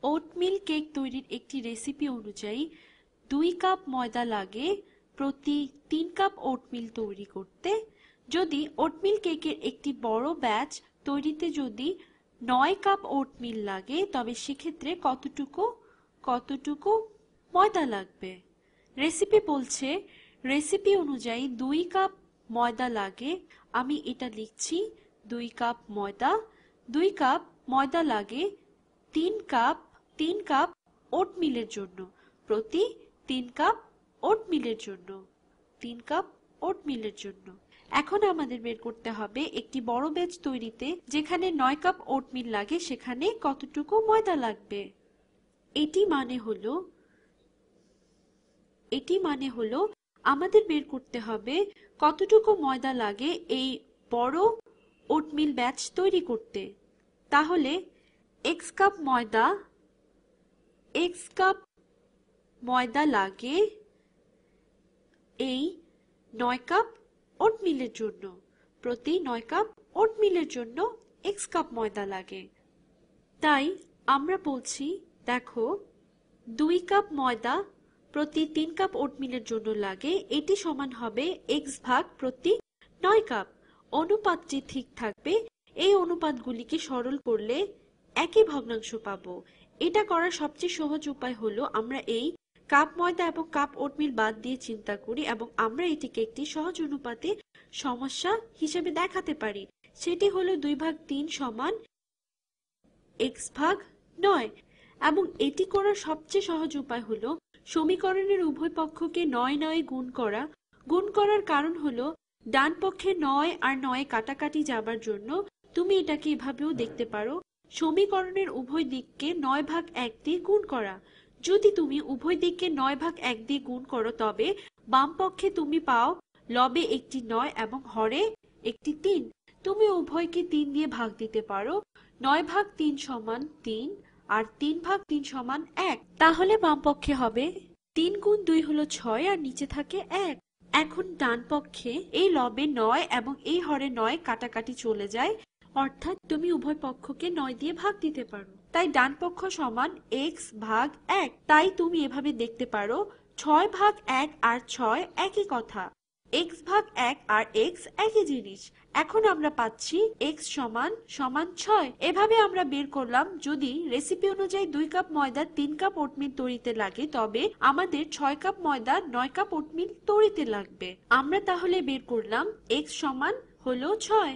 Oatmeal cake তৈরির একটি recipe অনুযায়ী 2 কাপ ময়দা লাগে প্রতি 3 কাপ ওটমিল তৈরি করতে। যদি ওটমিল কেকের একটি বড় ব্যাচ তৈরিতে যদি 9 কাপ ওটমিল লাগে তবে সেক্ষেত্রে কতটুকু ময়দা লাগবে। রেসিপি বলছে রেসিপি অনুযায়ী 2 কাপ ময়দা লাগে। আমি এটা লিখছি 2 কাপ ময়দা। 2 কাপ ময়দা লাগে 3 কাপ ওটমিলের জন্য, প্রতি 3 কাপ ওটমিলের জন্য 3 কাপ ওটমিলের জন্য। এখন আমাদের বের করতে হবে একটি বড় ব্যাচ তৈরিতে যেখানে 9 কাপ ওটমিল লাগে সেখানে কতটুকু ময়দা লাগবে। এটি মানে হলো আমাদের বের করতে হবে কতটুকু ময়দা লাগে এই বড় ওটমিল ব্যাচ তৈরি করতে। তাহলে x কাপ ময়দা লাগে এই 9 কাপ ওটমিলের জন্য, প্রতি 9 কাপ ওটমিলের জন্য x কাপ ময়দা লাগে। তাই আমরা বলছি দেখো 2 কাপ ময়দা প্রতি 3 কাপ ওটমিলের জন্য লাগে, এটি সমান হবে x ভাগ প্রতি 9 কাপ। অনুপাতটি ঠিক থাকবে। এই অনুপাতগুলিকে সরল করলে একই ভগ্নাংশ পাবো। এটা করার সবচেয়ে সহজ উপায় হলো আমরা এই কাপ ময়দা এবং কাপ ওটমিল বাদ দিয়ে চিন্তা করি এবং আমরা এটিকে একটি সহজ অনুপাতে সমস্যা হিসেবে দেখাতে পারি। সেটি হলো 2/3 সমান x ভাগ 9। এবং এটি করার সবচেয়ে সহজ উপায় হলো সমীকরণের উভয় পক্ষকে 9 গুণ করা। গুণ করার কারণ হলো ডান পক্ষে 9 আর 9 কাটাকাটি যাবার জন্য। তুমি এটাকে এভাবেও দেখতে পারো, সমীকরণের উভয় দিককে 9/1 দিয়ে গুণ করা। যদি তুমি উভয় দিককে 9/1 দিয়ে গুণ করো তবে বাম পক্ষে তুমি পাও লবে একটি 9 এবং হরে একটি 3। তুমি উভয়কে 3 দিয়ে ভাগ দিতে পারো। 9/3 সমান 3 আর 3/3 সমান 1। তাহলে বাম পক্ষে হবে 3 গুণ 2 হলো 6 আর নিচে থাকে 1। এখন ডান পক্ষে এই লবে 9 এবং এই হরে 9 কাটাকাটি চলে যায়, অর্থাৎ তুমি উভয় পক্ষকে 9 দিয়ে ভাগ দিতে পারো। তাই ডান পক্ষ সমান x ভাগ 1। তাই তুমি এভাবে দেখতে পারো 6/1 আর 6 একই কথা, x ভাগ 1 আর x একই জিনিস। এখন আমরা পাচ্ছি x সমান 6। এভাবে আমরা বের করলাম যদি রেসিপি অনুযায়ী 2 কাপ ময়দা 3 কাপ ওটমিল তৈরিতে লাগে তবে আমাদের 6 কাপ ময়দা 9 কাপ ওটমিল তৈরিতে লাগবে। আমরা তাহলে বের করলাম x সমান হলো 6।